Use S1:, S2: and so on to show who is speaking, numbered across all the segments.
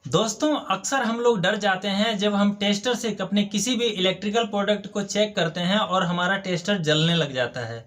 S1: दोस्तों अक्सर हम लोग डर जाते हैं जब हम टेस्टर से अपने किसी भी इलेक्ट्रिकल प्रोडक्ट को चेक करते हैं और हमारा टेस्टर जलने लग जाता है।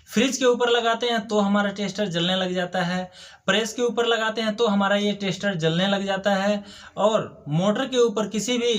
S1: फ्रिज के ऊपर लगाते हैं तो हमारा टेस्टर जलने लग जाता है, प्रेस के ऊपर लगाते हैं तो हमारा ये टेस्टर जलने लग जाता है, और मोटर के ऊपर किसी भी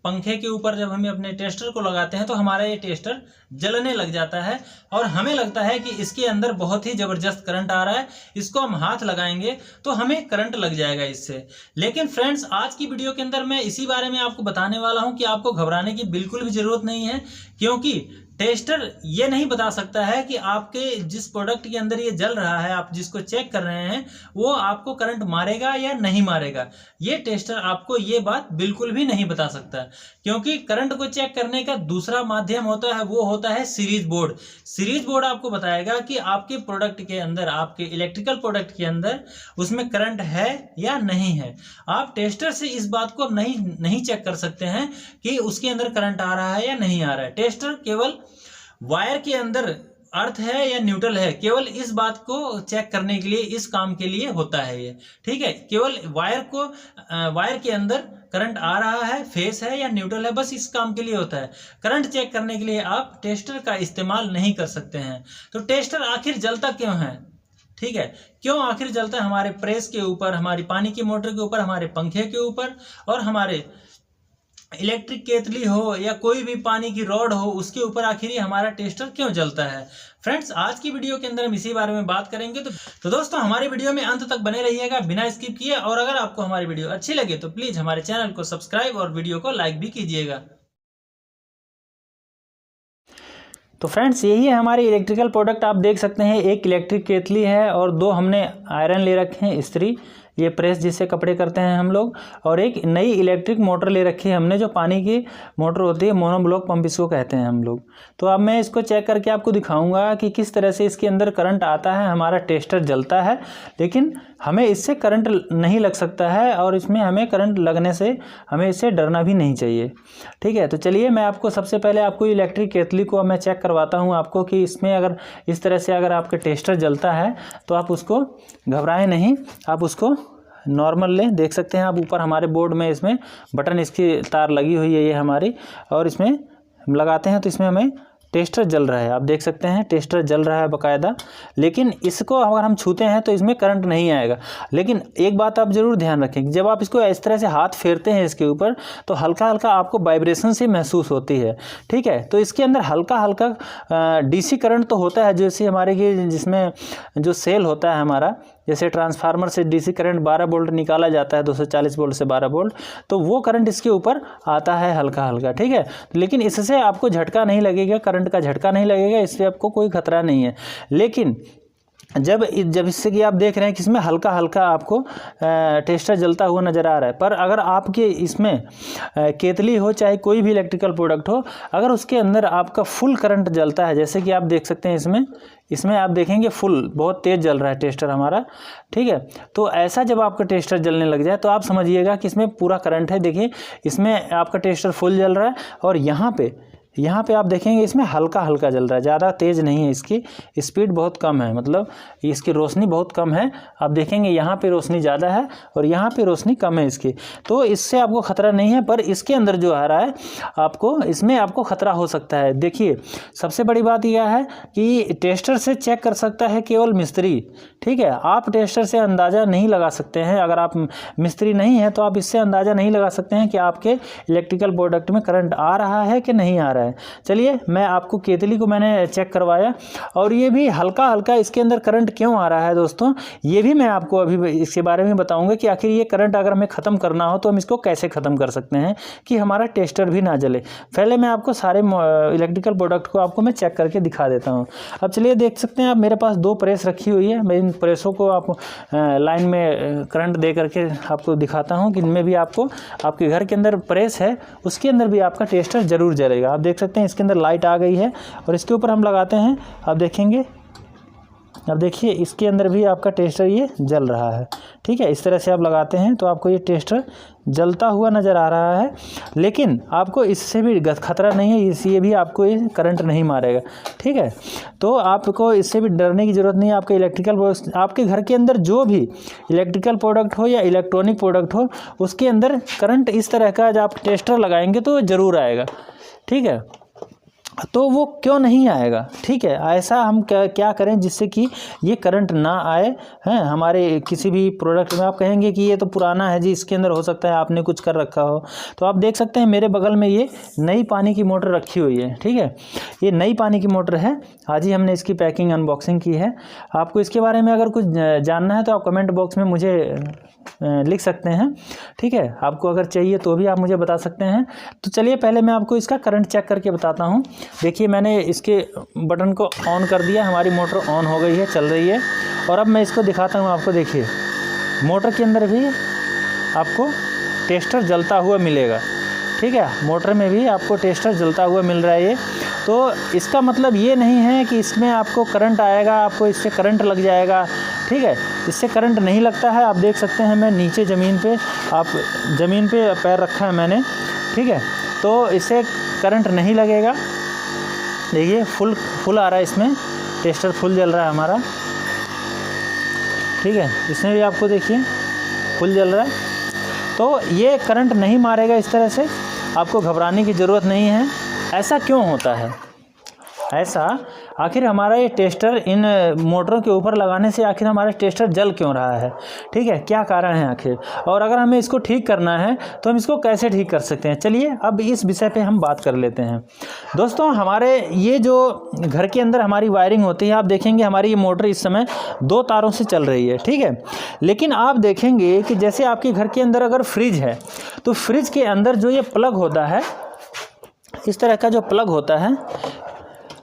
S1: पंखे के ऊपर जब हम अपने टेस्टर को लगाते हैं तो हमारा ये टेस्टर जलने लग जाता है और हमें लगता है कि इसके अंदर बहुत ही ज़बरदस्त करंट आ रहा है, इसको हम हाथ लगाएंगे तो हमें करंट लग जाएगा इससे। लेकिन फ्रेंड्स, आज की वीडियो के अंदर मैं इसी बारे में आपको बताने वाला हूं कि आपको घबराने की बिल्कुल भी ज़रूरत नहीं है, क्योंकि टेस्टर ये नहीं बता सकता है कि आपके जिस प्रोडक्ट के अंदर ये जल रहा है, आप जिसको चेक कर रहे हैं, वो आपको करंट मारेगा या नहीं मारेगा। ये टेस्टर आपको ये बात बिल्कुल भी नहीं बता सकता, क्योंकि करंट को चेक करने का दूसरा माध्यम होता है, वो होता है सीरीज बोर्ड। सीरीज बोर्ड आपको बताएगा कि आपके प्रोडक्ट के अंदर, आपके इलेक्ट्रिकल प्रोडक्ट के अंदर उसमें करंट है या नहीं है। आप टेस्टर से इस बात को नहीं चेक कर सकते हैं कि उसके अंदर करंट आ रहा है या नहीं आ रहा है। टेस्टर केवल वायर के अंदर अर्थ है या न्यूट्रल है, केवल इस बात को चेक करने के लिए, इस काम के लिए होता है ये, ठीक है। केवल वायर के अंदर करंट आ रहा है, फेस है या न्यूट्रल है, बस इस काम के लिए होता है। करंट चेक करने के लिए आप टेस्टर का इस्तेमाल नहीं कर सकते हैं। तो टेस्टर आखिर जलता क्यों है, ठीक है, क्यों आखिर जलता है? हमारे प्रेस के ऊपर, हमारी पानी की मोटर के ऊपर, हमारे पंखे के ऊपर, और हमारे इलेक्ट्रिक केतली हो या कोई भी पानी की रॉड हो, उसके ऊपर आखिर हमारा टेस्टर क्यों जलता है। फ्रेंड्स, आज की वीडियो के अंदर हम इसी बारे में बात करेंगे। तो दोस्तों, हमारी वीडियो में अंत तक बने रहिएगा बिना स्किप किए, और अगर आपको हमारी वीडियो अच्छी लगे तो प्लीज हमारे चैनल को सब्सक्राइब और वीडियो को लाइक भी कीजिएगा। तो फ्रेंड्स, यही है हमारी इलेक्ट्रिकल प्रोडक्ट। आप देख सकते हैं, एक इलेक्ट्रिक केतली है और दो हमने आयरन ले रखे हैं, इस्त्री, ये प्रेस जिससे कपड़े करते हैं हम लोग, और एक नई इलेक्ट्रिक मोटर ले रखी है हमने, जो पानी की मोटर होती है, मोनोब्लॉक पंप इसको कहते हैं हम लोग। तो अब मैं इसको चेक करके आपको दिखाऊंगा कि किस तरह से इसके अंदर करंट आता है, हमारा टेस्टर जलता है, लेकिन हमें इससे करंट नहीं लग सकता है, और इसमें हमें करंट लगने से हमें इससे डरना भी नहीं चाहिए, ठीक है। तो चलिए, मैं आपको सबसे पहले आपको इलेक्ट्रिक केतली को मैं चेक करवाता हूँ आपको कि इसमें अगर इस तरह से अगर आपके टेस्टर जलता है तो आप उसको घबराएं नहीं, आप उसको नॉर्मल लें। देख सकते हैं आप ऊपर हमारे बोर्ड में इसमें बटन, इसकी तार लगी हुई है ये हमारी, और इसमें हम लगाते हैं तो इसमें हमें टेस्टर जल रहा है। आप देख सकते हैं टेस्टर जल रहा है बाकायदा, लेकिन इसको अगर हम छूते हैं तो इसमें करंट नहीं आएगा। लेकिन एक बात आप ज़रूर ध्यान रखें कि जब आप इसको इस तरह से हाथ फेरते हैं इसके ऊपर, तो हल्का हल्का आपको वाइब्रेशन से महसूस होती है, ठीक है। तो इसके अंदर हल्का हल्का डीसी करंट तो होता है, जैसे हमारे की जिसमें जो सेल होता है हमारा, जैसे ट्रांसफार्मर से डीसी करंट 12 वोल्ट निकाला जाता है, 240 वोल्ट से 12 वोल्ट, तो वो करंट इसके ऊपर आता है हल्का हल्का, ठीक है। लेकिन इससे आपको झटका नहीं लगेगा, करंट का झटका नहीं लगेगा, इससे आपको कोई खतरा नहीं है। लेकिन जब इससे कि आप देख रहे हैं कि इसमें हल्का हल्का आपको टेस्टर जलता हुआ नज़र आ रहा है, पर अगर आपके इसमें केतली हो, चाहे कोई भी इलेक्ट्रिकल प्रोडक्ट हो, अगर उसके अंदर आपका फुल करंट जलता है, जैसे कि आप देख सकते हैं इसमें आप देखेंगे फुल बहुत तेज़ जल रहा है टेस्टर हमारा, ठीक है। तो ऐसा जब आपका टेस्टर जलने लग जाए तो आप समझिएगा कि इसमें पूरा करंट है। देखिए, इसमें आपका टेस्टर फुल जल रहा है, और यहाँ पे आप देखेंगे इसमें हल्का हल्का जल रहा है, ज़्यादा तेज़ नहीं है, इसकी स्पीड बहुत कम है, मतलब इसकी रोशनी बहुत कम है। आप देखेंगे यहाँ पे रोशनी ज़्यादा है और यहाँ पे रोशनी कम है इसकी, तो इससे आपको ख़तरा नहीं है। पर इसके अंदर जो आ रहा है इसमें आपको ख़तरा हो सकता है। देखिए, सबसे बड़ी बात यह है कि टेस्टर से चेक कर सकता है केवल मिस्त्री, ठीक है। आप टेस्टर से अंदाज़ा नहीं लगा सकते हैं, अगर आप मिस्त्री नहीं हैं तो आप इससे अंदाज़ा नहीं लगा सकते हैं कि आपके इलेक्ट्रिकल प्रोडक्ट में करंट आ रहा है कि नहीं आ रहा है। चलिए, मैं आपको केतली को मैंने चेक करवाया, और ये भी हल्का हल्का इसके अंदर करंट क्यों आ रहा है दोस्तों, ये भी मैं आपको अभी इसके बारे में बताऊंगा कि आखिर ये करंट अगर हमें ख़त्म करना हो तो हम इसको कैसे ख़त्म कर सकते हैं कि हमारा टेस्टर भी ना जले। पहले मैं आपको सारे इलेक्ट्रिकल प्रोडक्ट को आपको मैं चेक करके दिखा देता हूँ। अब चलिए, देख सकते हैं आप मेरे पास दो प्रेस रखी हुई है। मैं इन प्रेसों को आप लाइन में करंट दे करके आपको दिखाता हूँ कि इनमें भी आपको, आपके घर के अंदर प्रेस है, उसके अंदर भी आपका टेस्टर ज़रूर जलेगा। आप देख सकते हैं इसके अंदर लाइट आ गई है, और इसके ऊपर हम लगाते हैं, आप देखेंगे अब देखिए इसके अंदर भी आपका टेस्टर ये जल रहा है, ठीक है। इस तरह से आप लगाते हैं तो आपको ये टेस्टर जलता हुआ नज़र आ रहा है, लेकिन आपको इससे भी खतरा नहीं है, इसलिए भी आपको ये करंट नहीं मारेगा, ठीक है। तो आपको इससे भी डरने की ज़रूरत नहीं है। आपके इलेक्ट्रिकल, आपके घर के अंदर जो भी इलेक्ट्रिकल प्रोडक्ट हो या इलेक्ट्रॉनिक प्रोडक्ट हो, उसके अंदर करंट इस तरह का जब आप टेस्टर लगाएंगे तो ज़रूर आएगा, ठीक है। तो वो क्यों नहीं आएगा, ठीक है। ऐसा हम क्या करें जिससे कि ये करंट ना आए हैं हमारे किसी भी प्रोडक्ट में। आप कहेंगे कि ये तो पुराना है जी, इसके अंदर हो सकता है आपने कुछ कर रखा हो। तो आप देख सकते हैं मेरे बगल में ये नई पानी की मोटर रखी हुई है, ठीक है। ये नई पानी की मोटर है, आज ही हमने इसकी पैकिंग अनबॉक्सिंग की है। आपको इसके बारे में अगर कुछ जानना है तो आप कमेंट बॉक्स में मुझे लिख सकते हैं, ठीक है। आपको अगर चाहिए तो भी आप मुझे बता सकते हैं। तो चलिए पहले मैं आपको इसका करंट चेक करके बताता हूँ। देखिए मैंने इसके बटन को ऑन कर दिया, हमारी मोटर ऑन हो गई है, चल रही है। और अब मैं इसको दिखाता हूँ आपको। देखिए मोटर के अंदर भी आपको टेस्टर जलता हुआ मिलेगा, ठीक है। मोटर में भी आपको टेस्टर जलता हुआ मिल रहा है ये। तो इसका मतलब ये नहीं है कि इसमें आपको करंट आएगा, आपको इससे करंट लग जाएगा, ठीक है। इससे करंट नहीं लगता है। आप देख सकते हैं मैं नीचे ज़मीन पे पैर रखा है मैंने, ठीक है। तो इससे करंट नहीं लगेगा। देखिए फुल आ रहा है, इसमें टेस्टर फुल जल रहा है हमारा, ठीक है। इसमें भी आपको देखिए फुल जल रहा है। तो ये करंट नहीं मारेगा इस तरह से, आपको घबराने की ज़रूरत नहीं है। ऐसा क्यों होता है? ऐसा आखिर हमारा ये टेस्टर इन मोटरों के ऊपर लगाने से आखिर हमारा टेस्टर जल क्यों रहा है, ठीक है, क्या कारण है आखिर, और अगर हमें इसको ठीक करना है तो हम इसको कैसे ठीक कर सकते हैं। चलिए अब इस विषय पे हम बात कर लेते हैं। दोस्तों हमारे ये जो घर के अंदर हमारी वायरिंग होती है, आप देखेंगे हमारी ये मोटर इस समय 2 तारों से चल रही है, ठीक है। लेकिन आप देखेंगे कि जैसे आपके घर के अंदर अगर फ्रिज है तो फ्रिज के अंदर जो ये प्लग होता है, इस तरह का जो प्लग होता है,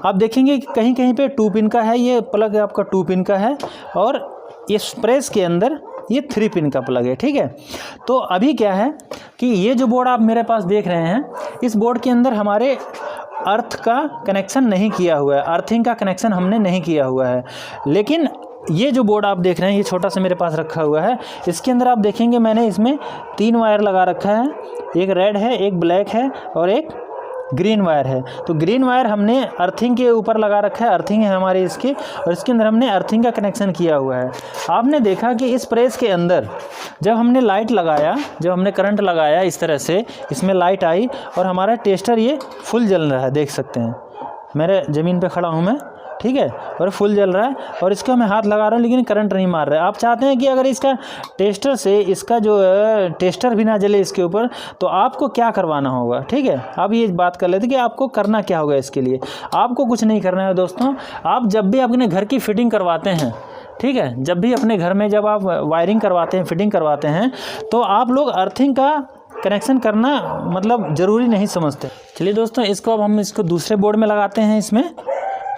S1: आप देखेंगे कि कहीं कहीं पे 2 पिन का है, ये प्लग आपका 2 पिन का है, और ये प्रेस के अंदर ये 3 पिन का प्लग है, ठीक है। तो अभी क्या है कि ये जो बोर्ड आप मेरे पास देख रहे हैं, इस बोर्ड के अंदर हमारे अर्थ का कनेक्शन नहीं किया हुआ है, अर्थिंग का कनेक्शन हमने नहीं किया हुआ है। लेकिन ये जो बोर्ड आप देख रहे हैं, ये छोटा सा मेरे पास रखा हुआ है, इसके अंदर आप देखेंगे मैंने इसमें 3 वायर लगा रखा है। एक रेड है, एक ब्लैक है और एक ग्रीन वायर है। तो ग्रीन वायर हमने अर्थिंग के ऊपर लगा रखा है, अर्थिंग है हमारी इसकी, और इसके अंदर हमने अर्थिंग का कनेक्शन किया हुआ है। आपने देखा कि इस प्रेस के अंदर जब हमने लाइट लगाया, जब हमने करंट लगाया, इस तरह से इसमें लाइट आई और हमारा टेस्टर ये फुल जल रहा है, देख सकते हैं। मेरे ज़मीन पे खड़ा हूँ मैं, ठीक है, और फुल जल रहा है, और इसका मैं हाथ लगा रहा हूँ लेकिन करंट नहीं मार रहा है। आप चाहते हैं कि अगर इसका टेस्टर से इसका जो टेस्टर भी ना जले इसके ऊपर, तो आपको क्या करवाना होगा, ठीक है। अब ये बात कर लेते कि आपको करना क्या होगा। इसके लिए आपको कुछ नहीं करना है दोस्तों। आप जब भी अपने घर की फिटिंग करवाते हैं, ठीक है, जब भी अपने घर में जब आप वायरिंग करवाते हैं, फिटिंग करवाते हैं, तो आप लोग अर्थिंग का कनेक्शन करना मतलब ज़रूरी नहीं समझते। चलिए दोस्तों इसको अब हम इसको दूसरे बोर्ड में लगाते हैं, इसमें,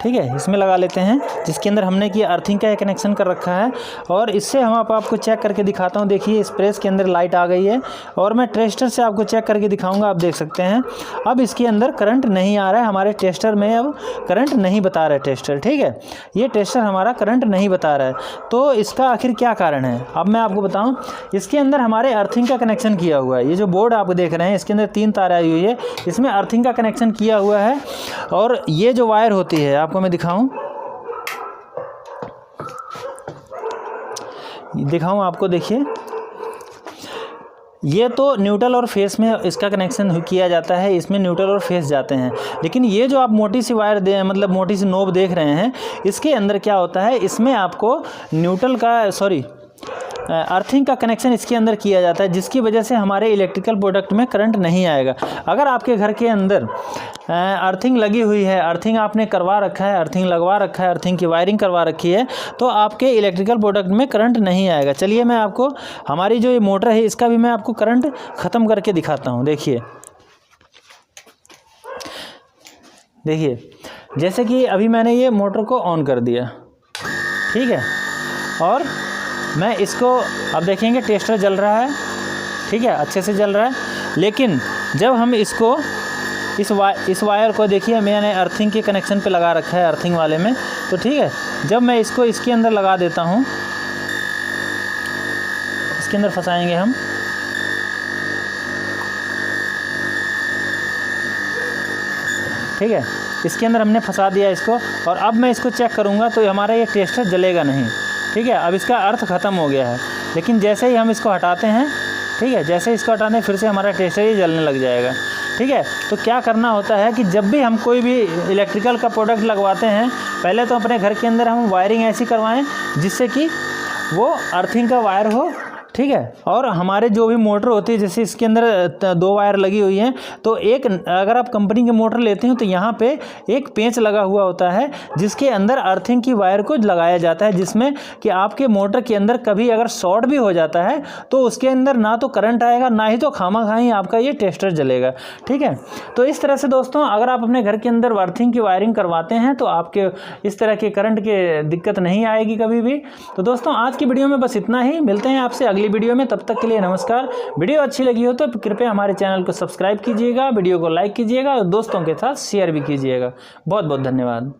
S1: ठीक है, इसमें लगा लेते हैं, जिसके अंदर हमने कि अर्थिंग का कनेक्शन कर रखा है। और इससे हम आपको चेक करके दिखाता हूं। देखिए इस प्रेस के अंदर लाइट आ गई है, और मैं टेस्टर से आपको चेक करके दिखाऊंगा। आप देख सकते हैं अब इसके अंदर करंट नहीं आ रहा है, हमारे टेस्टर में अब करंट नहीं बता रहा है टेस्टर, ठीक है। ये टेस्टर हमारा करंट नहीं बता रहा है। तो इसका आखिर क्या कारण है, अब मैं आपको बताऊँ। इसके अंदर हमारे अर्थिंग का कनेक्शन किया हुआ है। ये जो बोर्ड आप देख रहे हैं, इसके अंदर 3 तार आई हुई है, इसमें अर्थिंग का कनेक्शन किया हुआ है। और ये जो वायर होती है, आपको मैं दिखाऊं आपको, देखिए ये तो न्यूट्रल और फेस में इसका कनेक्शन किया जाता है, इसमें न्यूट्रल और फेस जाते हैं। लेकिन ये जो आप मोटी सी वायर मतलब मोटी सी नोब देख रहे हैं, इसके अंदर क्या होता है, इसमें आपको न्यूट्रल का अर्थिंग का कनेक्शन इसके अंदर किया जाता है, जिसकी वजह से हमारे इलेक्ट्रिकल प्रोडक्ट में करंट नहीं आएगा। अगर आपके घर के अंदर अर्थिंग लगी हुई है, अर्थिंग आपने करवा रखा है, अर्थिंग लगवा रखा है, अर्थिंग की वायरिंग करवा रखी है, तो आपके इलेक्ट्रिकल प्रोडक्ट में करंट नहीं आएगा। चलिए मैं आपको हमारी जो ये मोटर है, इसका भी मैं आपको करंट ख़त्म करके दिखाता हूँ। देखिए जैसे कि अभी मैंने ये मोटर को ऑन कर दिया, ठीक है, और मैं इसको, अब देखेंगे टेस्टर जल रहा है, ठीक है, अच्छे से जल रहा है। लेकिन जब हम इसको इस वायर को देखिए मैंने अर्थिंग के कनेक्शन पे लगा रखा है, अर्थिंग वाले में। तो ठीक है, जब मैं इसको इसके अंदर लगा देता हूँ, इसके अंदर फंसाएंगे हम। ठीक है, इसके अंदर हमने फंसा दिया इसको, और अब मैं इसको चेक करूँगा तो हमारा ये टेस्टर जलेगा नहीं। ठीक है, अब इसका अर्थ ख़त्म हो गया है। लेकिन जैसे ही हम इसको हटाते हैं, ठीक है, जैसे इसको हटाने फिर से हमारा टेस्टर ही जलने लग जाएगा। ठीक है, तो क्या करना होता है कि जब भी हम कोई भी इलेक्ट्रिकल का प्रोडक्ट लगवाते हैं, पहले तो अपने घर के अंदर हम वायरिंग ऐसी करवाएं जिससे कि वो अर्थिंग का वायर हो। ठीक है, और हमारे जो भी मोटर होती है, जैसे इसके अंदर 2 वायर लगी हुई हैं, तो एक अगर आप कंपनी के मोटर लेते हैं तो यहाँ पे एक पेंच लगा हुआ होता है जिसके अंदर अर्थिंग की वायर को लगाया जाता है, जिसमें कि आपके मोटर के अंदर कभी अगर शॉर्ट भी हो जाता है तो उसके अंदर ना तो करंट आएगा, ना ही तो खामाखाई आपका ये टेस्टर जलेगा। ठीक है, तो इस तरह से दोस्तों अगर आप अपने घर के अंदर अर्थिंग की वायरिंग करवाते हैं तो आपके इस तरह के करंट के दिक्कत नहीं आएगी कभी भी। तो दोस्तों आज की वीडियो में बस इतना ही, मिलते हैं आपसे अगली वीडियो में, तब तक के लिए नमस्कार। वीडियो अच्छी लगी हो तो कृपया हमारे चैनल को सब्सक्राइब कीजिएगा, वीडियो को लाइक कीजिएगा और दोस्तों के साथ शेयर भी कीजिएगा। बहुत बहुत धन्यवाद।